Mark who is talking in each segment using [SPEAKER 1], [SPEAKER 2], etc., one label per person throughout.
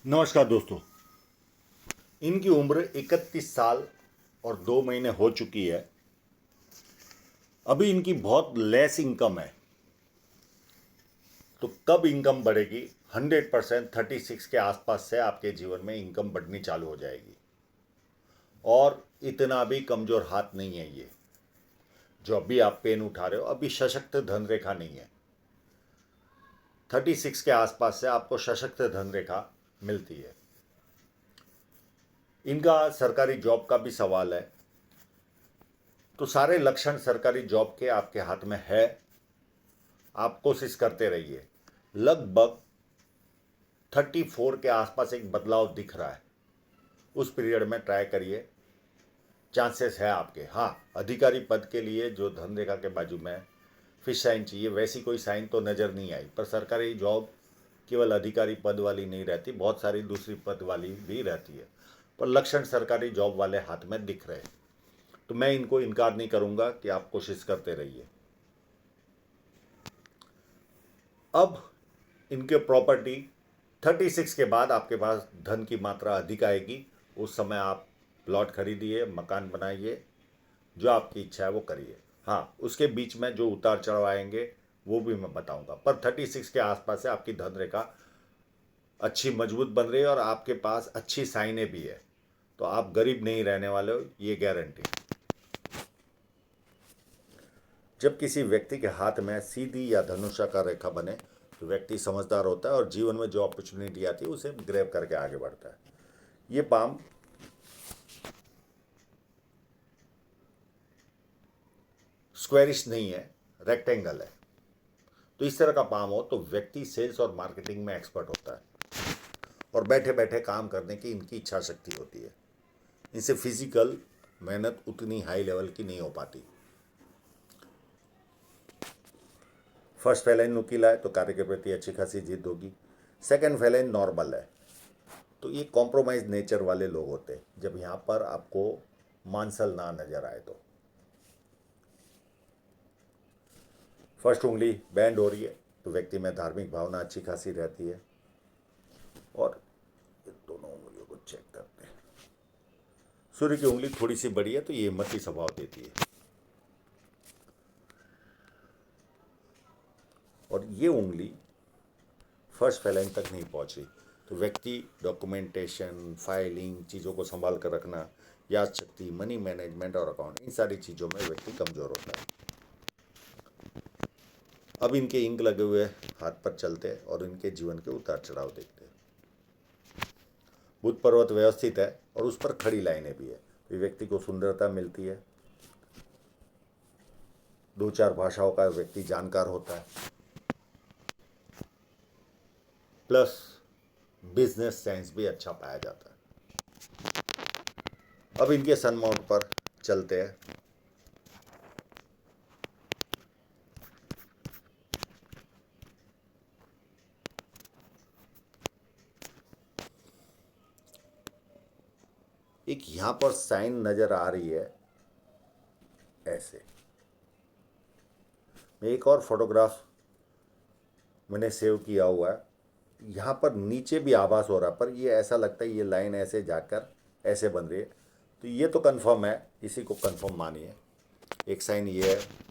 [SPEAKER 1] नमस्कार दोस्तों। इनकी उम्र 31 साल और 2 महीने हो चुकी है। अभी इनकी बहुत लेस इनकम है। तो कब इनकम बढ़ेगी? 100% 36 के आसपास से आपके जीवन में इनकम बढ़नी चालू हो जाएगी। और इतना भी कमज़ोर हाथ नहीं है ये जो अभी आप पेन उठा रहे हो। अभी सशक्त धन रेखा नहीं है। 36 के आसपास से आपको सशक्त धन रेखा मिलती है। इनका सरकारी जॉब का भी सवाल है। तो सारे लक्षण सरकारी जॉब के आपके हाथ में है। आप कोशिश करते रहिए। लगभग 34 के आसपास एक बदलाव दिख रहा है। उस पीरियड में ट्राई करिए, चांसेस है आपके। हाँ, अधिकारी पद के लिए जो धन रेखा के बाजू में फिश साइन चाहिए, वैसी कोई साइन तो नज़र नहीं आई। पर सरकारी जॉब केवल अधिकारी पद वाली नहीं रहती, बहुत सारी दूसरी पद वाली भी रहती है। पर लक्षण सरकारी जॉब वाले हाथ में दिख रहे हैं। तो मैं इनको इनकार नहीं करूँगा कि आप कोशिश करते रहिए। अब इनके प्रॉपर्टी 36 के बाद आपके पास धन की मात्रा अधिक आएगी। उस समय आप प्लॉट खरीदिए, मकान बनाइए, जो आपकी इच्छा है वो करिए। हाँ, उसके बीच में जो उतार चढ़ाव आएंगे वो भी मैं बताऊंगा। पर 36 के आसपास से आपकी धन रेखा अच्छी मजबूत बन रही है और आपके पास अच्छी साइनें भी है। तो आप गरीब नहीं रहने वाले हो, ये गारंटी। जब किसी व्यक्ति के हाथ में सीधी या धनुषाकार रेखा बने तो व्यक्ति समझदार होता है और जीवन में जो अपॉर्चुनिटी आती है उसे ग्रैब करके आगे बढ़ता है। ये पाम स्क्वेरिश नहीं है, रेक्टेंगल है। तो इस तरह का पाम हो तो व्यक्ति सेल्स और मार्केटिंग में एक्सपर्ट होता है और बैठे बैठे काम करने की इनकी इच्छा शक्ति होती है। इनसे फिजिकल मेहनत उतनी हाई लेवल की नहीं हो पाती। फर्स्ट फेलाइन नुकीला है तो कार्य के प्रति अच्छी खासी जिद होगी। सेकंड फेलाइन नॉर्मल है तो ये कॉम्प्रोमाइज नेचर वाले लोग होते हैं, जब यहाँ पर आपको मांसल ना नजर आए तो। फर्स्ट उंगली बैंड हो रही है तो व्यक्ति में धार्मिक भावना अच्छी खासी रहती है। और ये दोनों उंगलियों को चेक करते हैं। सूर्य की उंगली थोड़ी सी बड़ी है तो ये हिम्मती स्वभाव देती है। और ये उंगली फर्स्ट फेलाइन तक नहीं पहुंच रही तो व्यक्ति डॉक्यूमेंटेशन, फाइलिंग, चीज़ों को संभाल कर रखना, याद शक्ति, मनी मैनेजमेंट और अकाउंट, इन सारी चीज़ों में व्यक्ति कमज़ोर होता है। अब इनके इंक लगे हुए हाथ पर चलते हैं और इनके जीवन के उतार चढ़ाव देखते हैं। बुध पर्वत व्यवस्थित है और उस पर खड़ी लाइनें भी है तो व्यक्ति को सुंदरता मिलती है। 2-4 भाषाओं का व्यक्ति जानकार होता है। प्लस बिजनेस सेंस भी अच्छा पाया जाता है। अब इनके सन माउंट पर चलते हैं। एक यहाँ पर साइन नज़र आ रही है ऐसे। मैं एक और फोटोग्राफ मैंने सेव किया हुआ है। यहाँ पर नीचे भी आभास हो रहा है पर ये ऐसा लगता है ये लाइन ऐसे जाकर ऐसे बन रही है। तो ये तो कंफर्म है, इसी को कंफर्म मानिए। एक साइन ये है।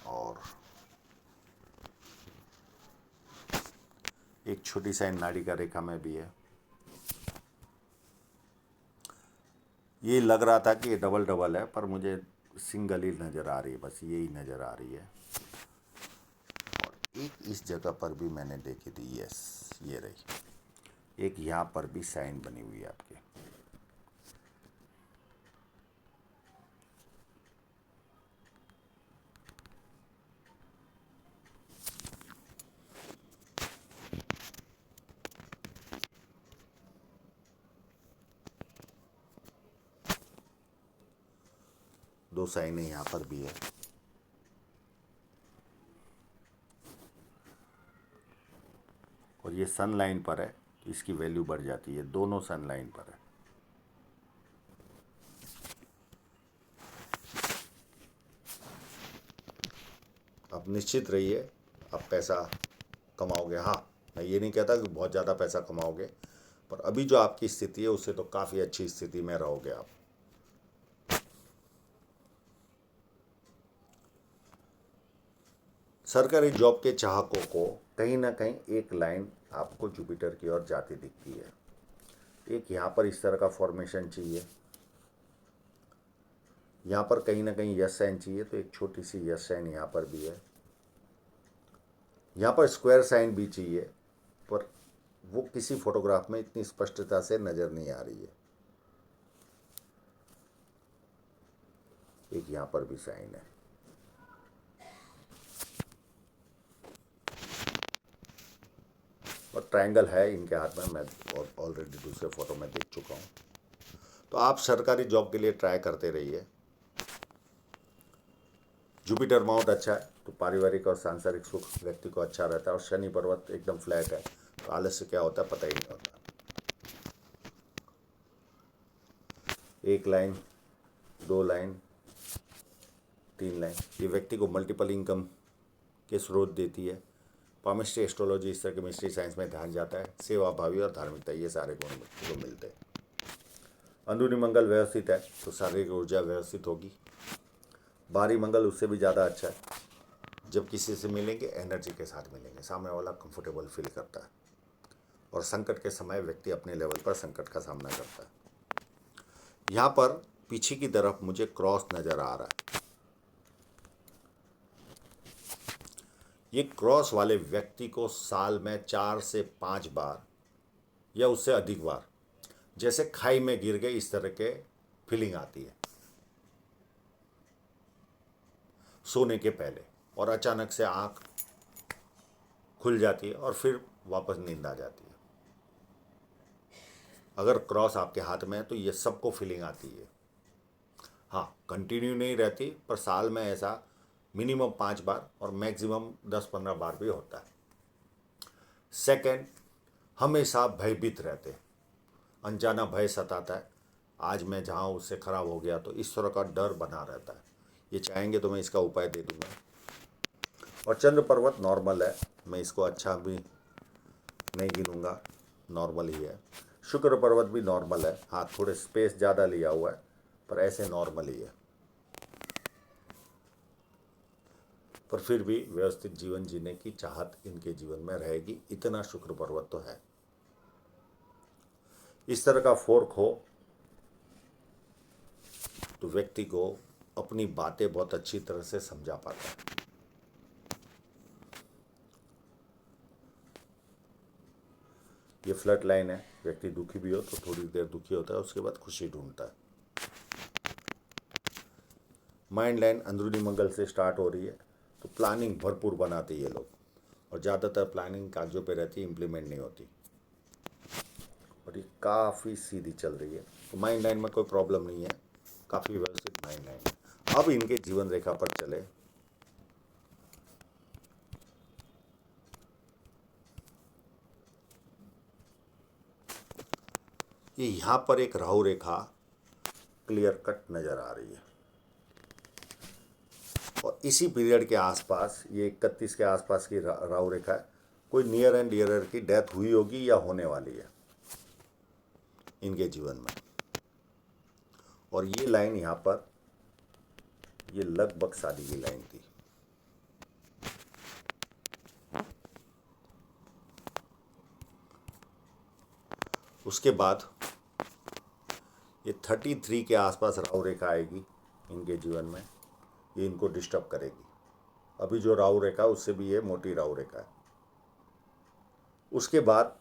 [SPEAKER 1] और एक छोटी साइन नाड़ी का रेखा में भी है। ये लग रहा था कि ये डबल डबल है पर मुझे सिंगल ही नज़र आ रही है, बस यही नज़र आ रही है। और एक इस जगह पर भी मैंने देखी थी, यस ये रही। एक यहाँ पर भी साइन बनी हुई है आपके। दो साइनें यहाँ पर भी है। और ये सन लाइन पर है तो इसकी वैल्यू बढ़ जाती है, दोनों सन लाइन पर है। आप निश्चित रहिए, आप पैसा कमाओगे। हाँ, मैं ये नहीं कहता कि बहुत ज़्यादा पैसा कमाओगे, पर अभी जो आपकी स्थिति है उससे तो काफ़ी अच्छी स्थिति में रहोगे आप। सरकारी जॉब के चाहकों को कहीं ना कहीं एक लाइन आपको जुपिटर की ओर जाती दिखती है। एक यहाँ पर इस तरह का फॉर्मेशन चाहिए, यहाँ पर कहीं ना कहीं यस साइन चाहिए, तो एक छोटी सी यस साइन यहाँ पर भी है। यहाँ पर स्क्वायर साइन भी चाहिए, पर वो किसी फोटोग्राफ में इतनी स्पष्टता से नज़र नहीं आ रही है। एक यहाँ पर भी साइन है। और ट्रायंगल है इनके हाथ में, मैं ऑलरेडी दूसरे फोटो में देख चुका हूँ। तो आप सरकारी जॉब के लिए ट्राई करते रहिए। जुपिटर माउंट अच्छा है तो पारिवारिक और सांसारिक सुख व्यक्ति को अच्छा रहता है। और शनि पर्वत एकदम फ्लैट है तो आलस्य क्या होता है पता ही नहीं होता। एक लाइन, 2 लाइन, 3 लाइन, ये व्यक्ति को मल्टीपल इनकम के स्रोत देती है। पामिस्ट्री, एस्ट्रोलॉजी, इस तरह के मिस्ट्री साइंस में ध्यान जाता है। सेवा भावी और धार्मिकता, ये सारे गुण व्यक्ति को मिलते हैं। अंदरूनी मंगल व्यवस्थित है तो शारीरिक ऊर्जा व्यवस्थित होगी। बाहरी मंगल उससे भी ज़्यादा अच्छा है। जब किसी से मिलेंगे एनर्जी के साथ मिलेंगे, सामने वाला कंफर्टेबल फील करता है। और संकट के समय व्यक्ति अपने लेवल पर संकट का सामना करता है। यहाँ पर पीछे की तरफ मुझे क्रॉस नज़र आ रहा है। ये क्रॉस वाले व्यक्ति को साल में 4 से 5 बार या उससे अधिक बार जैसे खाई में गिर गए इस तरह के फीलिंग आती है सोने के पहले, और अचानक से आंख खुल जाती है और फिर वापस नींद आ जाती है। अगर क्रॉस आपके हाथ में है तो ये सबको फीलिंग आती है। हाँ, कंटिन्यू नहीं रहती, पर साल में ऐसा मिनिमम 5 बार और मैक्सिमम 10-15 बार भी होता है। सेकंड, हमेशा भयभीत रहते हैं। अनजाना भय सताता है, आज मैं जहाँ उससे खराब हो गया, तो इस तरह का डर बना रहता है। ये चाहेंगे तो मैं इसका उपाय दे दूंगा। और चंद्र पर्वत नॉर्मल है, मैं इसको अच्छा भी नहीं गिनूंगा, नॉर्मल ही है। शुक्र पर्वत भी नॉर्मल है, हाँ थोड़े स्पेस ज़्यादा लिया हुआ है, पर ऐसे नॉर्मल ही है। पर फिर भी व्यवस्थित जीवन जीने की चाहत इनके जीवन में रहेगी, इतना शुक्र पर्वत तो है। इस तरह का फोर्क हो तो व्यक्ति को अपनी बातें बहुत अच्छी तरह से समझा पाता है। ये फ्लड लाइन है, व्यक्ति दुखी भी हो तो थोड़ी देर दुखी होता है, उसके बाद खुशी ढूंढता है। माइंड लाइन अंदरूनी मंगल से स्टार्ट हो रही है तो प्लानिंग भरपूर बनाते ये लोग, और ज़्यादातर प्लानिंग कागजों पे रहती है, इम्प्लीमेंट नहीं होती। और ये काफ़ी सीधी चल रही है, तो माइंड लाइन में कोई प्रॉब्लम नहीं है, काफ़ी व्यवस्थित माइंड लाइन है। अब इनके जीवन रेखा पर चले। ये यहाँ पर एक राहु रेखा क्लियर कट नज़र आ रही है, और इसी पीरियड के आसपास, ये 31 के आसपास की राहु रेखा है। कोई नियर एंड डियरर की डेथ हुई होगी या होने वाली है इनके जीवन में। और ये लाइन यहाँ पर, ये लगभग शादी की लाइन थी। उसके बाद ये 33 के आसपास राहु रेखा आएगी इनके जीवन में, ये इनको डिस्टर्ब करेगी। अभी जो राहु रेखा उससे भी ये मोटी राहु रेखा है। उसके बाद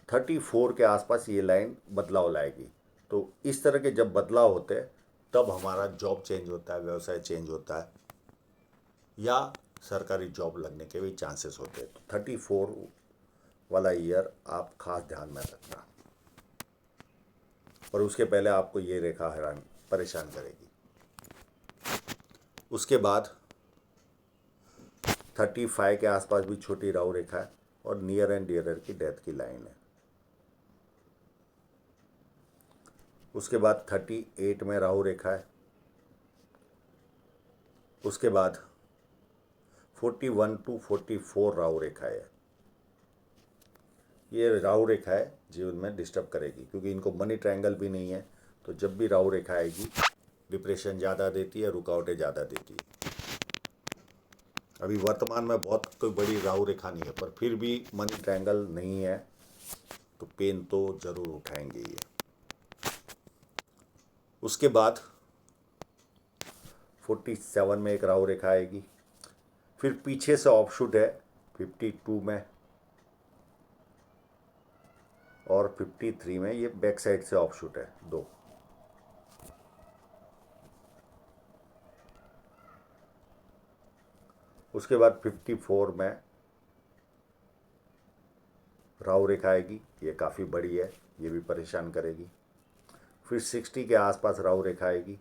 [SPEAKER 1] 34 के आसपास ये लाइन बदलाव लाएगी। तो इस तरह के जब बदलाव होते हैं तब हमारा जॉब चेंज होता है, व्यवसाय चेंज होता है, या सरकारी जॉब लगने के भी चांसेस होते हैं। तो 34 वाला ईयर आप खास ध्यान में रखना। और उसके पहले आपको ये रेखा हैरान परेशान करेगी। उसके बाद 35 के आसपास भी छोटी राहु रेखा है, और नियर एंड डियरर की डेथ की लाइन है। उसके बाद 38 में राहु रेखा है। उसके बाद 41 टू 44 राहु रेखा है। ये राहु रेखा है जीवन में डिस्टर्ब करेगी, क्योंकि इनको मनी ट्रायंगल भी नहीं है। तो जब भी राहु रेखा आएगी डिप्रेशन ज़्यादा देती है, रुकावटें ज़्यादा देती है। अभी वर्तमान में बहुत कोई बड़ी राहु रेखा नहीं है, पर फिर भी मनी ट्रायंगल नहीं है तो पेन तो ज़रूर उठाएंगे ये। उसके बाद 47 में एक राहु रेखा आएगी। फिर पीछे से ऑफशूट है 52 में और 53 में। ये बैक साइड से ऑफशूट है दो। उसके बाद 54 में राहु रेखा आएगी। ये काफ़ी बड़ी है, ये भी परेशान करेगी। फिर 60 के आसपास राहु रेखा आएगी।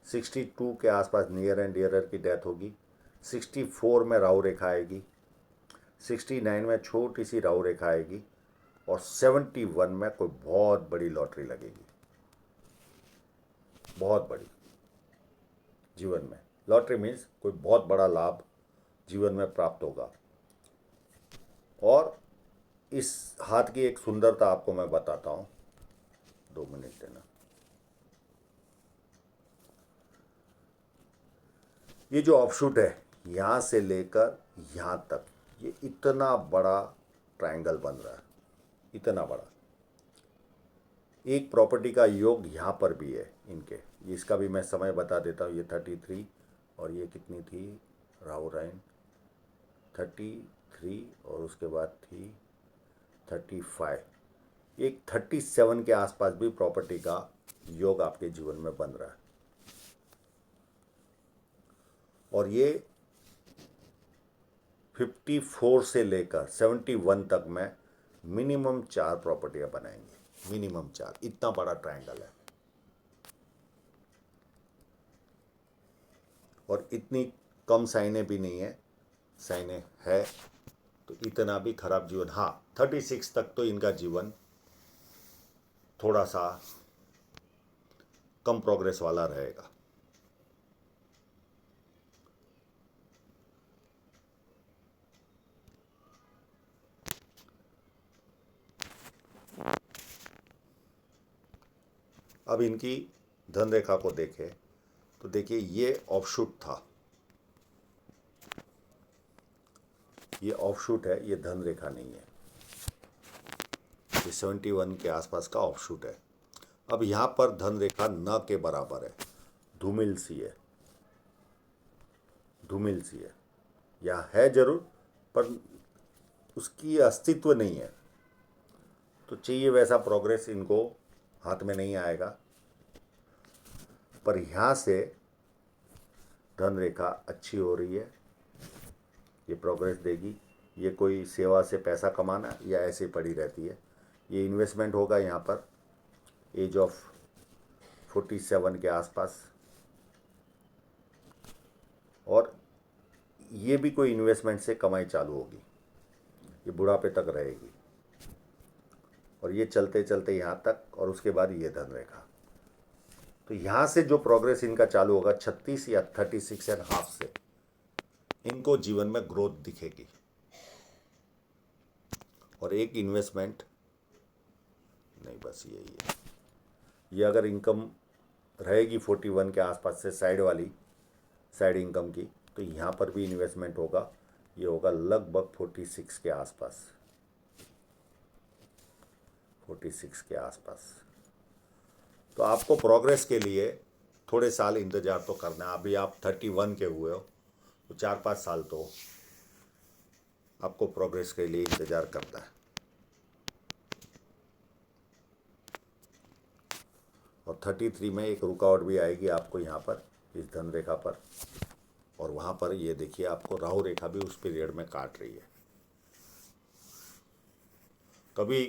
[SPEAKER 1] 62 के आसपास नियर एंड डियरर की डेथ होगी। 64 में राहु रेखा आएगी। 69 में छोटी सी राहु रेखा आएगी और 71 में कोई बहुत बड़ी लॉटरी लगेगी, बहुत बड़ी जीवन में। लॉटरी मीन्स कोई बहुत बड़ा लाभ जीवन में प्राप्त होगा। और इस हाथ की एक सुंदरता आपको मैं बताता हूँ, 2 मिनट देना। ये जो ऑफशूट है यहाँ से लेकर यहाँ तक, ये इतना बड़ा ट्रायंगल बन रहा है, इतना बड़ा। एक प्रॉपर्टी का योग यहाँ पर भी है इनके, इसका भी मैं समय बता देता हूँ। ये 33 और ये कितनी थी राहु लाइन, 33 और उसके बाद थी 35। एक 37 के आसपास भी प्रॉपर्टी का योग आपके जीवन में बन रहा है। और ये 54 से लेकर 71 तक में मिनिमम 4 प्रॉपर्टियां बनाएंगे, मिनिमम 4। इतना बड़ा ट्रायंगल है और इतनी कम साइनें भी नहीं है, साइनें है तो इतना भी खराब जीवन। हाँ, 36 तक तो इनका जीवन थोड़ा सा कम प्रोग्रेस वाला रहेगा। अब इनकी धन रेखा को देखें तो देखिए ये ऑफशूट था, ये ऑफशूट है, ये धन रेखा नहीं है। ये 71 के आसपास का ऑफशूट है। अब यहाँ पर धन रेखा न के बराबर है, धूमिल सी है, धूमिल सी है। यहाँ है जरूर पर उसकी अस्तित्व नहीं है। तो चाहिए वैसा प्रोग्रेस इनको हाथ में नहीं आएगा। पर यहाँ से धन रेखा अच्छी हो रही है, ये प्रोग्रेस देगी। ये कोई सेवा से पैसा कमाना या ऐसे पड़ी रहती है, ये इन्वेस्टमेंट होगा यहाँ पर एज ऑफ 47 के आसपास। और ये भी कोई इन्वेस्टमेंट से कमाई चालू होगी, ये बुढ़ापे तक रहेगी। और ये चलते चलते यहाँ तक और उसके बाद ये धन रेखा। तो यहाँ से जो प्रोग्रेस इनका चालू होगा 36 या 36.5 से इनको जीवन में ग्रोथ दिखेगी। और एक इन्वेस्टमेंट नहीं, बस यही है। ये अगर इनकम रहेगी 41 के आसपास से साइड वाली, साइड इनकम की, तो यहाँ पर भी इन्वेस्टमेंट होगा। ये होगा लगभग 46 के आसपास, 46 के आसपास। तो आपको प्रोग्रेस के लिए थोड़े साल इंतज़ार तो करना है। अभी आप 31 के हुए हो तो 4-5 साल तो आपको प्रोग्रेस के लिए इंतज़ार करना है। और 33 में एक रुकावट भी आएगी आपको यहाँ पर, इस धन रेखा पर। और वहाँ पर ये देखिए आपको राहु रेखा भी उस पीरियड में काट रही है। कभी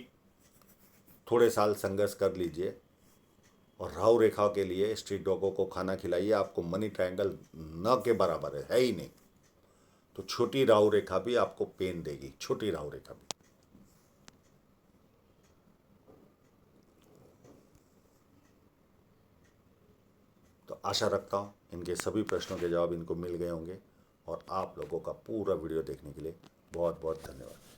[SPEAKER 1] थोड़े साल संघर्ष कर लीजिए और राहु रेखा के लिए स्ट्रीट डॉगों को खाना खिलाइए। आपको मनी ट्रायंगल न के बराबर है ही नहीं। तो छोटी राहु रेखा भी आपको पेन देगी, छोटी राहु रेखा भी। तो आशा रखता हूँ इनके सभी प्रश्नों के जवाब इनको मिल गए होंगे, और आप लोगों का पूरा वीडियो देखने के लिए बहुत बहुत धन्यवाद।